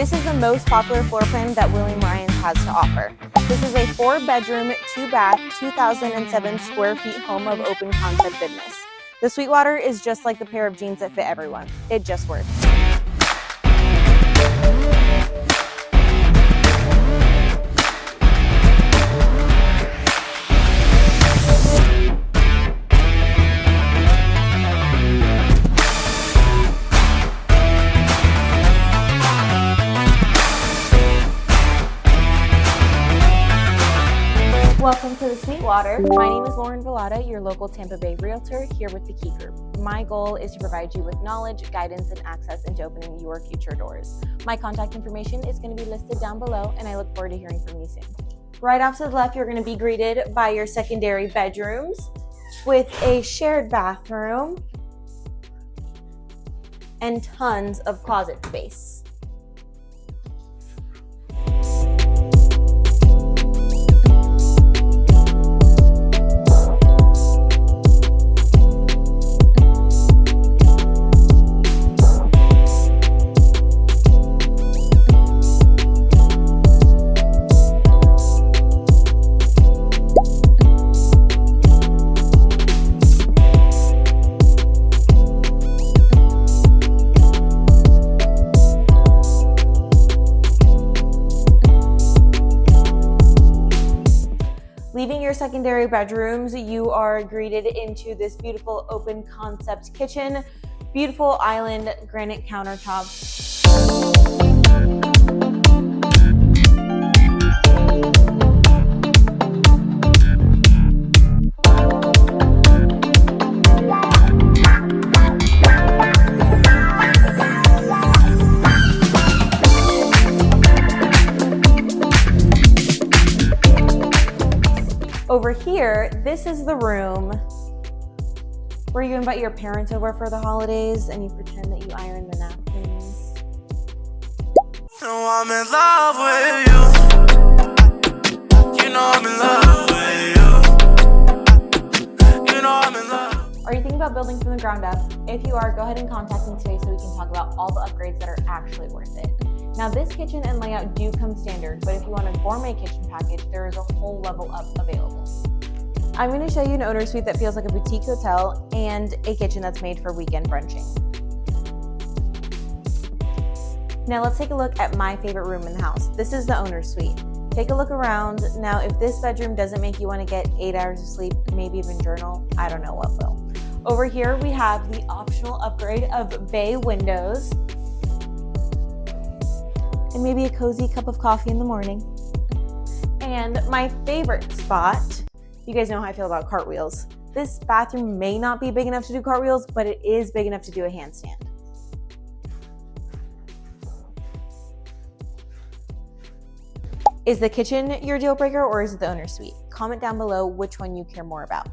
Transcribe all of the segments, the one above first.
This is the most popular floor plan that William Ryan's has to offer. This is a 4-bedroom, 2-bath, 2,007 square feet home of open concept goodness. The Sweetwater is just like the pair of jeans that fit everyone. It just works. Welcome to the Sweetwater. My name is Villada, your local Tampa Bay realtor here with the Key Group. My goal is to provide you with knowledge, guidance, and access into opening your future doors. My contact information is going to be listed down below, and I look forward to hearing from you soon. Right off to the left, you're going to be greeted by your secondary bedrooms with a shared bathroom and tons of closet space. Leaving your secondary bedrooms, you are greeted into this beautiful open concept kitchen, beautiful island granite countertops. Over here, this is the room where you invite your parents over for the holidays and you pretend that you iron the napkins. No, I'm in love with you. You know I'm in love with you. You know I'm in love. Are you thinking about building from the ground up? If you are, go ahead and contact me today so we can talk about all the upgrades that are actually worth it. Now, this kitchen and layout do come standard, but if you want a gourmet kitchen package, there is a whole level up available. I'm going to show you an owner suite that feels like a boutique hotel and a kitchen that's made for weekend brunching. Now let's take a look at my favorite room in the house. This is the owner suite. Take a look around. Now, if this bedroom doesn't make you want to get 8 hours of sleep, maybe even journal, I don't know what will. Over here, we have the optional upgrade of bay windows and maybe a cozy cup of coffee in the morning. And my favorite spot, you guys know how I feel about cartwheels. This bathroom may not be big enough to do cartwheels, but it is big enough to do a handstand. Is the kitchen your deal breaker or is it the owner suite? Comment down below which one you care more about.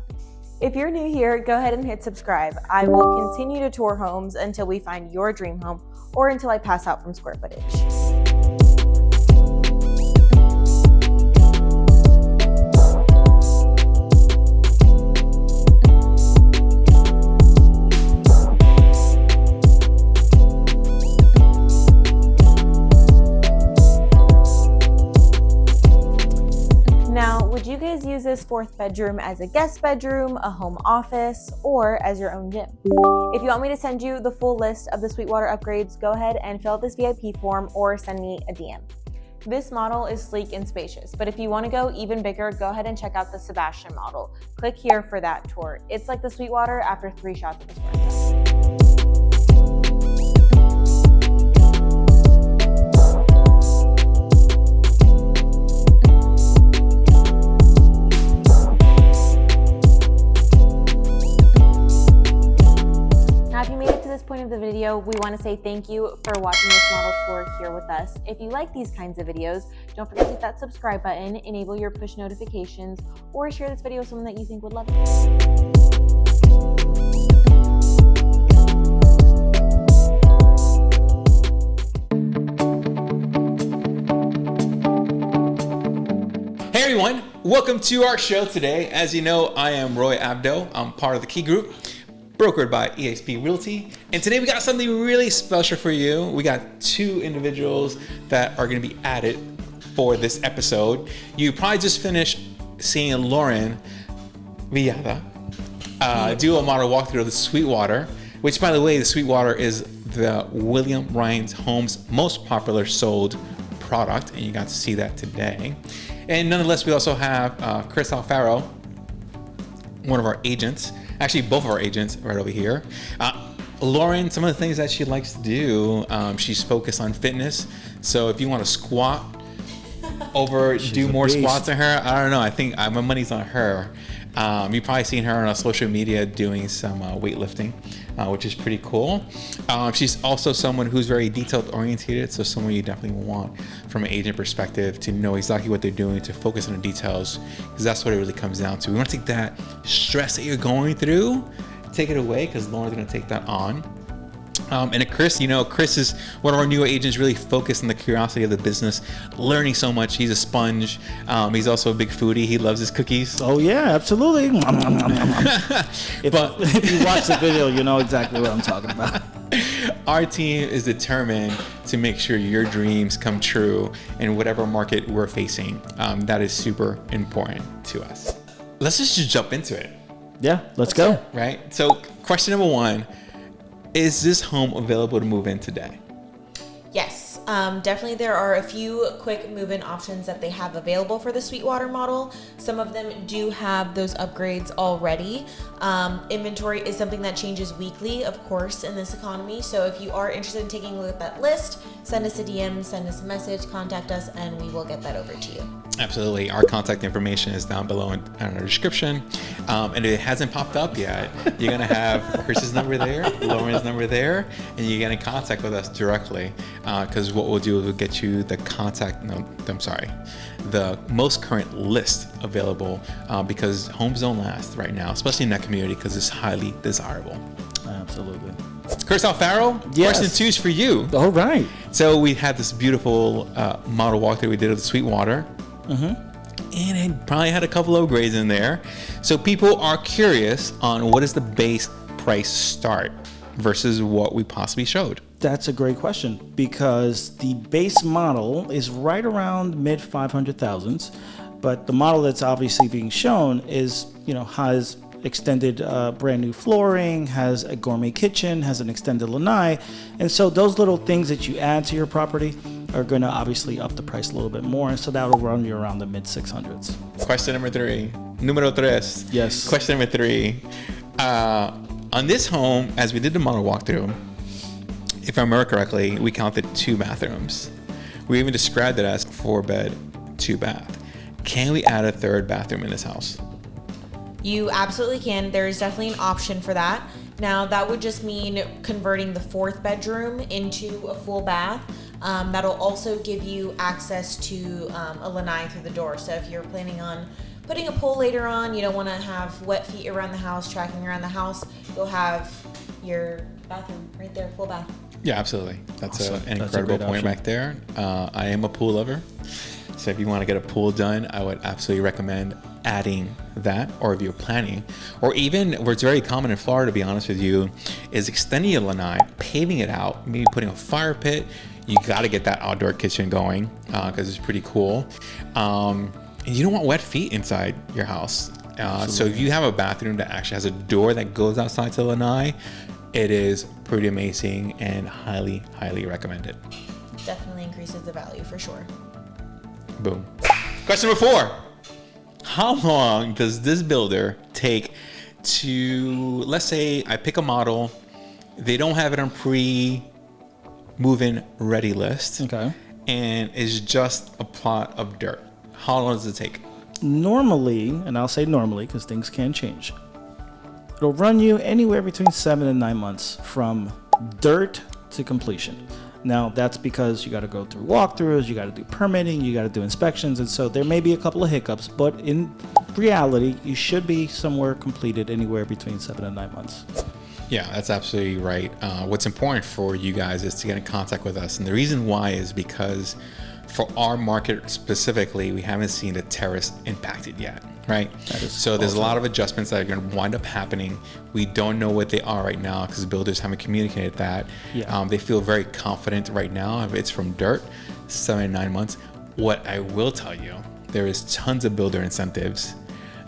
If you're new here, go ahead and hit subscribe. I will continue to tour homes until we find your dream home or until I pass out from square footage. Would you guys use this 4th bedroom as a guest bedroom, a home office, or as your own gym? If you want me to send you the full list of the Sweetwater upgrades, go ahead and fill out this VIP form or send me a DM. This model is sleek and spacious, but if you want to go even bigger, go ahead and check out the Sebastian model. Click here for that tour. It's like the Sweetwater after 3 shots of espresso. Point of the video, we want to say thank you for watching this model tour here with us. If you like these kinds of videos, don't forget to hit that subscribe button, enable your push notifications, or share this video with someone that you think would love it. Hey everyone, welcome to our show today. As you know, I am Roy Abdo. I'm part of the Key Group. brokered by eXp Realty. And today we got something really special for you. We got 2 individuals that are going to be added for this episode. You probably just finished seeing Lauren Villada do a model walkthrough of the Sweetwater, which, by the way, the Sweetwater is the William Ryan's Home's most popular sold product, and you got to see that today. And nonetheless, we also have Chris Alfaro, one of our agents, actually both of our agents right over here. Lauren, some of the things that she likes to do, she's focused on fitness. So if you want to squat do more squats than her, I don't know. I think my money's on her. You've probably seen her on social media doing some weightlifting, which is pretty cool. She's also someone who's very detailed oriented, so someone you definitely want from an agent perspective to know exactly what they're doing, to focus on the details, because that's what it really comes down to. We want to take that stress that you're going through, take it away, because Lauren's going to take that on. And Chris, Chris is one of our newer agents, really focused on the curiosity of the business, learning so much. He's a sponge. He's also a big foodie. He loves his cookies. Oh, yeah, absolutely. If you watch the video, you know exactly what I'm talking about. Our team is determined to make sure your dreams come true in whatever market we're facing. That is super important to us. Let's just jump into it. Yeah, let's go. Right? So question number 1. Is this home available to move in today? Yes, definitely there are a few quick move-in options that they have available for the Sweetwater model. Some of them do have those upgrades already. Inventory is something that changes weekly, of course, in this economy. So if you are interested in taking a look at that list, send us a DM, send us a message, contact us, and we will get that over to you. Absolutely. Our contact information is down below in our description. And if it hasn't popped up yet, you're going to have Chris's number there, Lauren's number there, and you get in contact with us directly. Because what we'll do is we'll get you the the most current list available, because homes don't last right now, especially in that community, because it's highly desirable. Absolutely. Chris Alfaro, yes. Question 2 is for you. All right. So we had this beautiful model walkthrough we did of the Sweetwater. And it probably had a couple of upgrades in there. So people are curious on what is the base price start versus what we possibly showed. That's a great question, because the base model is right around mid 500,000s, but the model that's obviously being shown is, has extended brand new flooring, has a gourmet kitchen, has an extended lanai, and so those little things that you add to your property are going to obviously up the price a little bit more, and so that'll run you around the mid 600s. Question number 3. Número 3. Yes. Question number 3. On this home, as we did the model walkthrough, if I remember correctly, we counted 2 bathrooms. We even described it as 4-bed, 2-bath. Can we add a 3rd bathroom in this house? You absolutely can. There is definitely an option for that. Now, that would just mean converting the 4th bedroom into a full bath. That'll also give you access to a lanai through the door. So if you're planning on putting a pool later on, you don't want to have wet feet around the house, tracking around the house, you'll have your bathroom right there, full bath. Yeah, absolutely. That's awesome. an incredible point back there. I am a pool lover. So if you want to get a pool done, I would absolutely recommend adding that, or if you're planning, or even what's very common in Florida, to be honest with you, is extending your lanai, paving it out, maybe putting a fire pit. You got to get that outdoor kitchen going, because it's pretty cool. And you don't want wet feet inside your house. So if you have a bathroom that actually has a door that goes outside to the lanai, it is pretty amazing and highly, highly recommended. Definitely increases the value for sure. Boom. Question number 4. How long does this builder take to, let's say I pick a model, they don't have it on pre-move-in ready list, Okay. and it's just a plot of dirt. How long does it take? Normally, and I'll say normally because things can change, it'll run you anywhere between 7 and 9 months from dirt to completion. Now, that's because you got to go through walkthroughs, you got to do permitting, you got to do inspections, and so there may be a couple of hiccups, but in reality, you should be somewhere completed anywhere between 7 and 9 months. Yeah, that's absolutely right. What's important for you guys is to get in contact with us. And the reason why is because for our market specifically, we haven't seen the tariffs impacted yet, right? So there's a lot of adjustments that are going to wind up happening. We don't know what they are right now because builders haven't communicated that. Yeah. They feel very confident right now. If it's from dirt, 7 to 9 months. What I will tell you, there is tons of builder incentives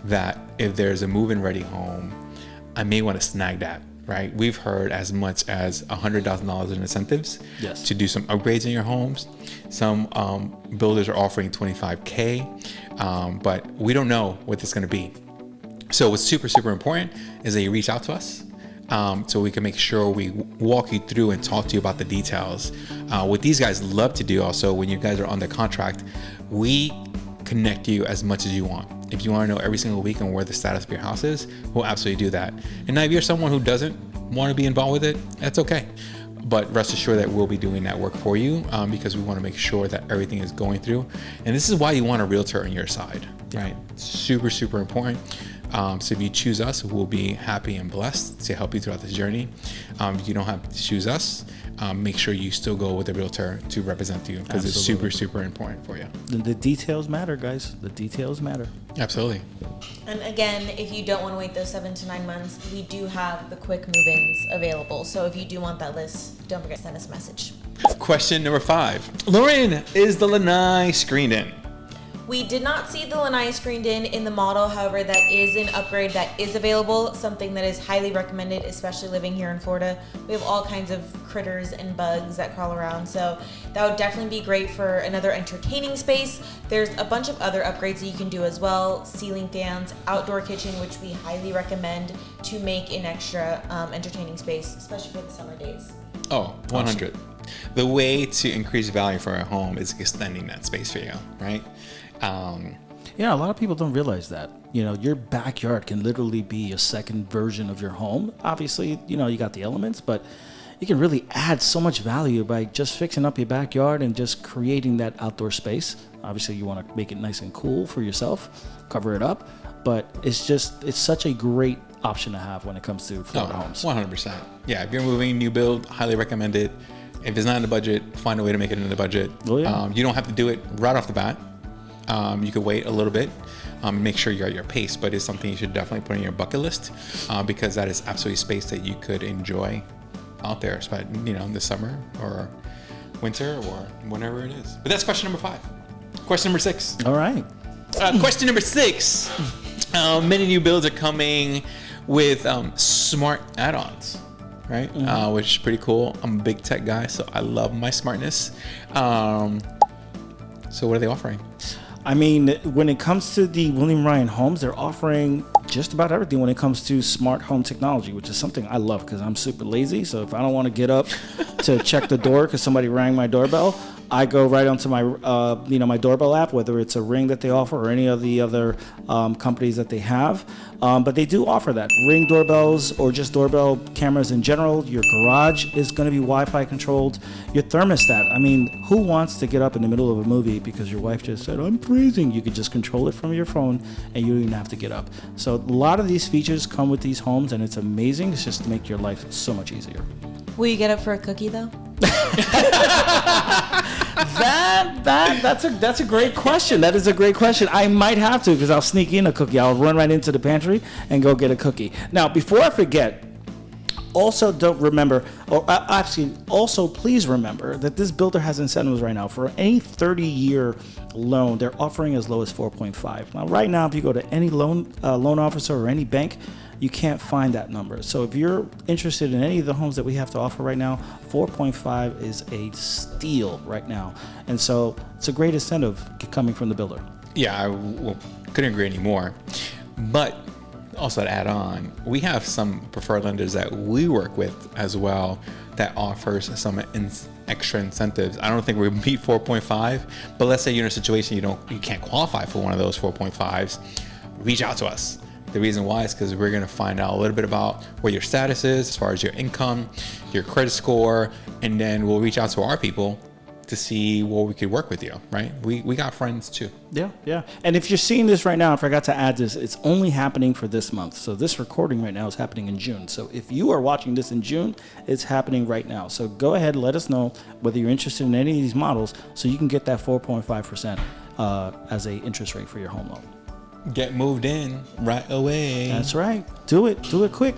that if there's a move-in ready home, I may want to snag that. Right, we've heard as much as $100,000 in incentives to do some upgrades in your homes. Some builders are offering $25K, but we don't know what it's going to be. So what's super important is that you reach out to us so we can make sure we walk you through and talk to you about the details. What these guys love to do also, when you guys are under contract, we connect you as much as you want. If you want to know every single week on where the status of your house is, we'll absolutely do that. And now if you're someone who doesn't want to be involved with it, that's okay. But rest assured that we'll be doing that work for you because we want to make sure that everything is going through. And this is why you want a realtor on your side, right? Super important. So if you choose us, we'll be happy and blessed to help you throughout this journey. If you don't have to choose us, make sure you still go with a realtor to represent you because it's super important for you. The details matter, guys. The details matter. Absolutely. And again, if you don't want to wait those 7 to 9 months, we do have the quick move-ins available. So if you do want that list, don't forget to send us a message. Question number 5. Lauren, is the lanai screened in? We did not see the lanai screened in the model. However, that is an upgrade that is available, something that is highly recommended, especially living here in Florida. We have all kinds of critters and bugs that crawl around, so that would definitely be great for another entertaining space. There's a bunch of other upgrades that you can do as well: ceiling fans, outdoor kitchen, which we highly recommend to make an extra entertaining space, especially for the summer days. Oh, 100. The way to increase value for a home is extending that space for you, right? Yeah, a lot of people don't realize that. You know, your backyard can literally be a second version of your home. Obviously, you know, you got the elements, but you can really add so much value by just fixing up your backyard and just creating that outdoor space. Obviously, you want to make it nice and cool for yourself, cover it up, but it's such a great option to have when it comes to Florida homes. 100%. Yeah, if you're moving, new build, highly recommend it. If it's not in the budget, find a way to make it in the budget. Oh, yeah. You don't have to do it right off the bat. You could wait a little bit and make sure you're at your pace, but it's something you should definitely put on your bucket list because that is absolutely space that you could enjoy out there, you know, in the summer or winter or whenever it is. But that's question number 5. Question number 6. All right. Question number 6. Many new builds are coming with smart add-ons, right? Which is pretty cool. I'm a big tech guy, so I love my smartness. So what are they offering? I mean, when it comes to the William Ryan homes, they're offering just about everything when it comes to smart home technology, which is something I love because I'm super lazy. So if I don't want to get up to check the door because somebody rang my doorbell, I go right onto my, my doorbell app, whether it's a Ring that they offer or any of the other companies that they have. But they do offer that. Ring doorbells or just doorbell cameras in general. Your garage is going to be Wi-Fi controlled. Your thermostat. I mean, who wants to get up in the middle of a movie because your wife just said, I'm freezing? You could just control it from your phone and you don't even have to get up. So a lot of these features come with these homes and it's amazing. It's just to make your life so much easier. Will you get up for a cookie though? That's a great question. That is a great question. I might have to because I'll sneak in a cookie. I'll run right into the pantry and go get a cookie. Now, before I forget, also please remember that this builder has incentives right now. For any 30-year loan, they're offering as low as 4.5. Now, right now, if you go to any loan officer or any bank, you can't find that number. So if you're interested in any of the homes that we have to offer right now, 4.5 is a steal right now. And so it's a great incentive coming from the builder. Yeah, I couldn't agree anymore. But also to add on, we have some preferred lenders that we work with as well that offers some extra incentives. I don't think we beat 4.5, but let's say you're in a situation you can't qualify for one of those 4.5s, reach out to us. The reason why is because we're going to find out a little bit about what your status is as far as your income, your credit score, and then we'll reach out to our people to see where we could work with you, right? We got friends too. Yeah. And if you're seeing this right now, I forgot to add this, it's only happening for this month. So this recording right now is happening in June. So if you are watching this in June, it's happening right now. So go ahead, let us know whether you're interested in any of these models so you can get that 4.5% as a interest rate for your home loan. Get moved in right away. That's right. Do it quick.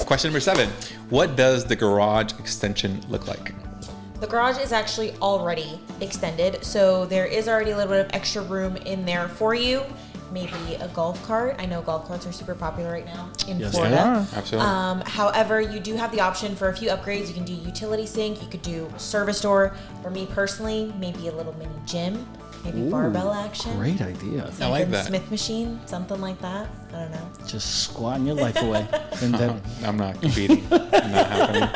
Question number 7. What does the garage extension look like? The garage is actually already extended, so there is already a little bit of extra room in there for you. Maybe a golf cart. I know golf carts are super popular right now in Florida. They are. Absolutely. However, you do have the option for a few upgrades. You can do utility sink, you could do service door. For me personally, maybe a little mini gym, maybe barbell action. Great idea. I like that. Smith machine, something like that. I don't know. Just squatting your life away. And then, I'm not competing. Not happening.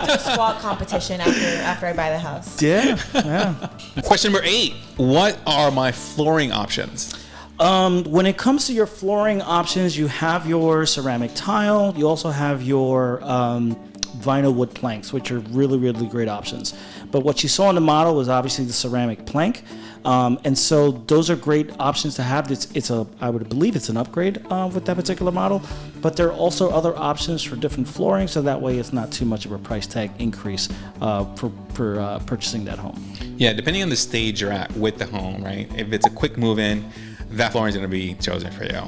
Do a squat competition after I buy the house. yeah. Question number 8. What are my flooring options? When it comes to your flooring options, you have your ceramic tile. You also have your vinyl wood planks, which are really, really great options. But what you saw in the model was obviously the ceramic plank. And so those are great options to have. I would believe it's an upgrade with that particular model. But there are also other options for different flooring, so that way it's not too much of a price tag increase for purchasing that home. Yeah, depending on the stage you're at with the home, right? If it's a quick move-in, that flooring is going to be chosen for you.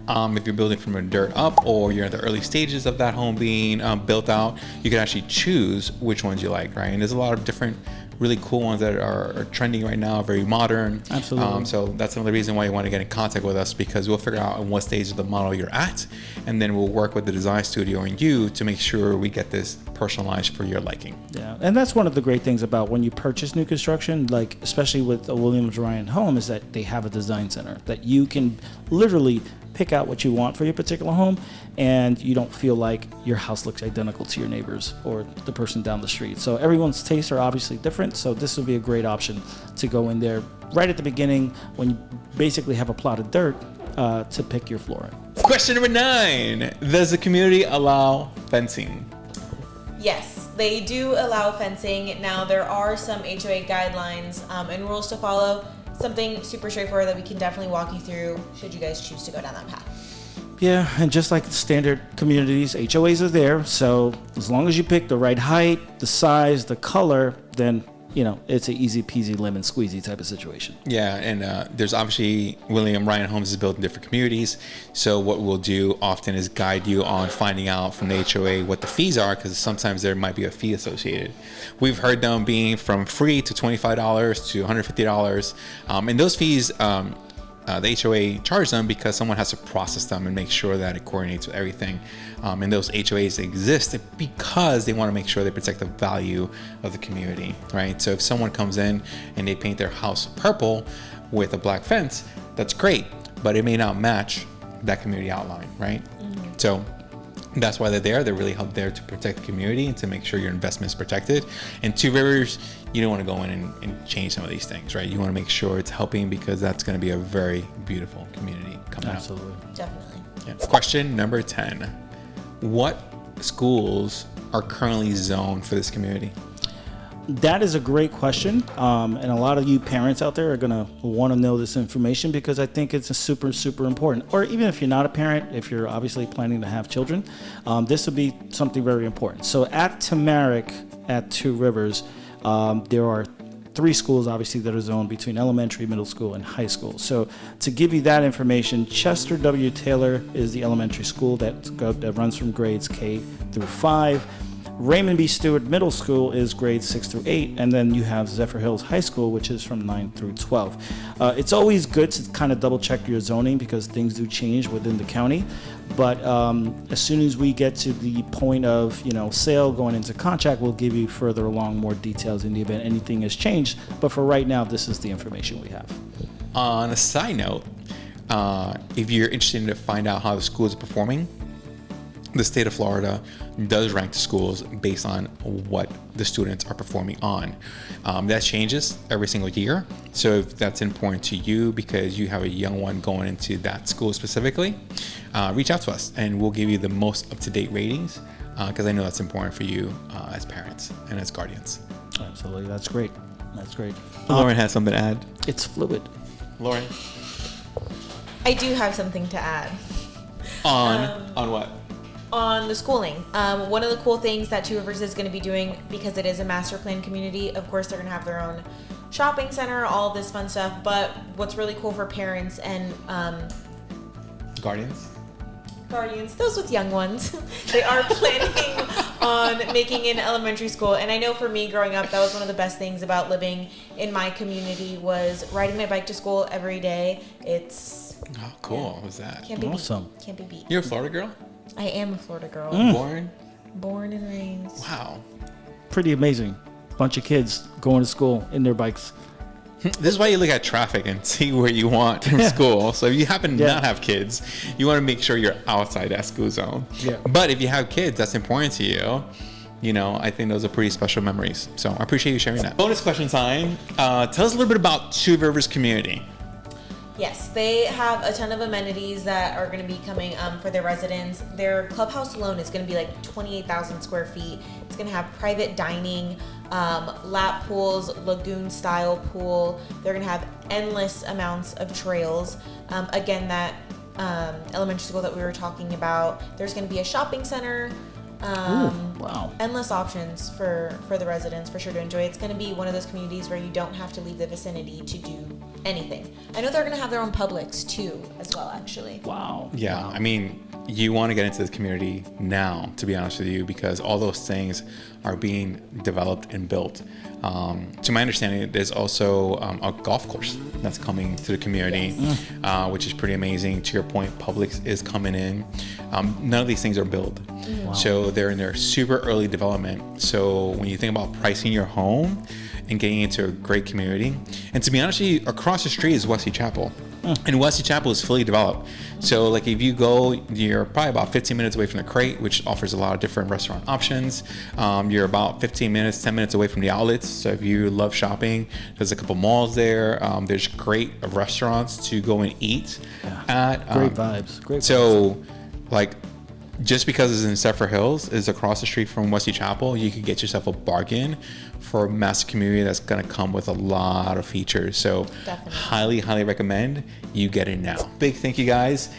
If you're building from a dirt up or you're in the early stages of that home being built out, you can actually choose which ones you like, right? And there's a lot of different really cool ones that are trending right now, very modern. Absolutely. So that's another reason why you want to get in contact with us, because we'll figure out on what stage of the model you're at, and then we'll work with the design studio and you to make sure we get this personalized for your liking. Yeah, and that's one of the great things about when you purchase new construction, like especially with a Williams Ryan home, is that they have a design center that you can literally pick out what you want for your particular home, and you don't feel like your house looks identical to your neighbors or the person down the street. So everyone's tastes are obviously different, so this would be a great option to go in there right at the beginning when you basically have a plot of dirt to pick your flooring. Question number 9. Does the community allow fencing? Yes, they do allow fencing. Now, there are some HOA guidelines and rules to follow. Something super straightforward that we can definitely walk you through should you guys choose to go down that path. Yeah, and just like standard communities, HOAs are there. So as long as you pick the right height, the size, the color, then it's an easy peasy lemon squeezy type of situation. Yeah, and there's obviously William Ryan Homes is built in different communities. So what we'll do often is guide you on finding out from the HOA what the fees are, because sometimes there might be a fee associated. We've heard them being from free to $25 to $150. And those fees, the HOA charge them because someone has to process them and make sure that it coordinates with everything. And those HOAs exist because they want to make sure they protect the value of the community, right? So if someone comes in and they paint their house purple with a black fence, that's great, but it may not match that community outline, right? Mm-hmm. So that's why they're there. They're really there to protect the community and to make sure your investment is protected. And Two Rivers, you don't want to go in and change some of these things, right? You want to make sure it's helping, because that's going to be a very beautiful community coming Absolutely. out. Definitely. Yeah. Question number 10. What schools are currently zoned for this community? That is a great question. And a lot of you parents out there are going to want to know this information, because I think it's a super, super important. Or even if you're not a parent, if you're obviously planning to have children, this would be something very important. So at Tamarack, at Two Rivers, there are 3 schools obviously that are zoned between elementary, middle school, and high school. So to give you that information, Chester W. Taylor is the elementary school that runs from grades K through 5. Raymond B. Stewart Middle School is grades 6 through 8, and then you have Zephyrhills High School, which is from 9 through 12. It's always good to kind of double check your zoning, because things do change within the county. But as soon as we get to the point of sale going into contract, we'll give you further along more details in the event anything has changed. But for right now, this is the information we have. On a side note, if you're interested to find out how the schools are performing, the state of Florida does rank the schools based on what the students are performing on. That changes every single year. So if that's important to you because you have a young one going into that school specifically, reach out to us and we'll give you the most up-to-date ratings, because I know that's important for you as parents and as guardians. Absolutely, that's great. That's great. Lauren has something to add. It's fluid. Lauren, I do have something to add. on what? On the schooling. One of the cool things that Two Rivers is going to be doing, because it is a master plan community, of course they're going to have their own shopping center, all this fun stuff, but what's really cool for parents and Guardians. those with young ones, they are planning on making an elementary school. And I know for me growing up, that was one of the best things about living in my community was riding my bike to school every day. It's Oh, cool. What was that? can't be Awesome. beat. Can't be beat. You're a Florida girl? I am a Florida girl. Born? Born and raised. Wow. Pretty amazing. Bunch of kids going to school in their bikes. This is why you look at traffic and see where you want from school. So if you happen to not have kids, you want to make sure you're outside that school zone. Yeah. But if you have kids, that's important to you. You know, I think those are pretty special memories. So I appreciate you sharing that. Bonus question time. Tell us a little bit about Two Rivers community. Yes, they have a ton of amenities that are going to be coming for their residents. Their clubhouse alone is going to be like 28,000 square feet. It's going to have private dining, lap pools, lagoon style pool. They're going to have endless amounts of trails. Again, that elementary school that we were talking about, there's going to be a shopping center. Wow. Endless options for the residents for sure to enjoy. It's going to be one of those communities where you don't have to leave the vicinity to do anything. I know they're going to have their own Publix too as well, actually. Wow. Yeah, I mean, you want to get into this community now, to be honest with you, because all those things are being developed and built. To my understanding, there's also a golf course that's coming to the community, which is pretty amazing. To your point, Publix is coming in. None of these things are built. Wow. So they're in their super early development. So when you think about pricing your home and getting into a great community, and to be honest with you, across the street is Wesley Chapel. And Wesley Chapel is fully developed. So like if you go, you're probably about 15 minutes away from the Crate, which offers a lot of different restaurant options. You're about 15 minutes, 10 minutes away from the outlets. So if you love shopping, there's a couple malls there. There's great restaurants to go and eat at. Great vibes. Great vibes. So like, just because it's in Zephyrhills, is across the street from Wesley Chapel, you could get yourself a bargain for a massive community that's going to come with a lot of features. So highly, highly recommend you get it now. Big thank you guys.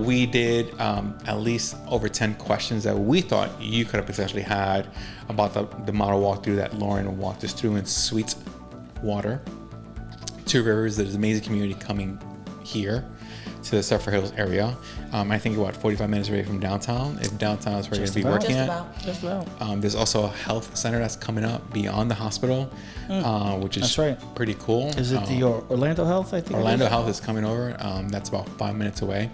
We did at least over 10 questions that we thought you could have potentially had about the model walkthrough that Lauren walked us through in Sweetwater. Two Rivers, there's an amazing community coming here to the Zephyrhills area. I think about 45 minutes away from downtown. If downtown is where you're going to be working at. Just about. There's also a health center that's coming up beyond the hospital, which is pretty cool. Is it the Orlando Health, I think? Orlando Health is coming over. That's about 5 minutes away.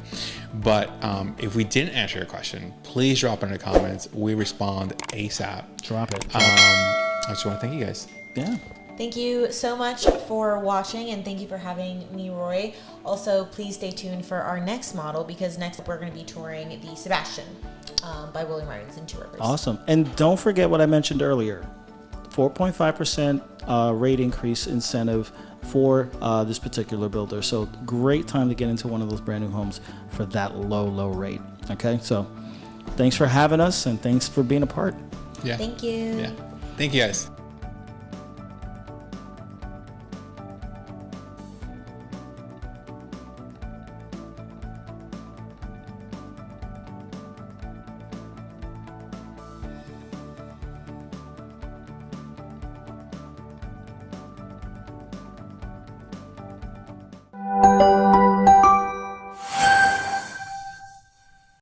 But if we didn't answer your question, please drop it in the comments. We respond ASAP. Drop it. I just want to thank you guys. Yeah. Thank you so much for watching, and thank you for having me, Roy. Also, please stay tuned for our next model, because next up we're going to be touring the Sebastian by William Martins in Two Rivers. Awesome. And don't forget what I mentioned earlier. 4.5% rate increase incentive for this particular builder. So great time to get into one of those brand new homes for that low rate. Okay, so thanks for having us, and thanks for being a part. Yeah. Thank you. Yeah. Thank you guys.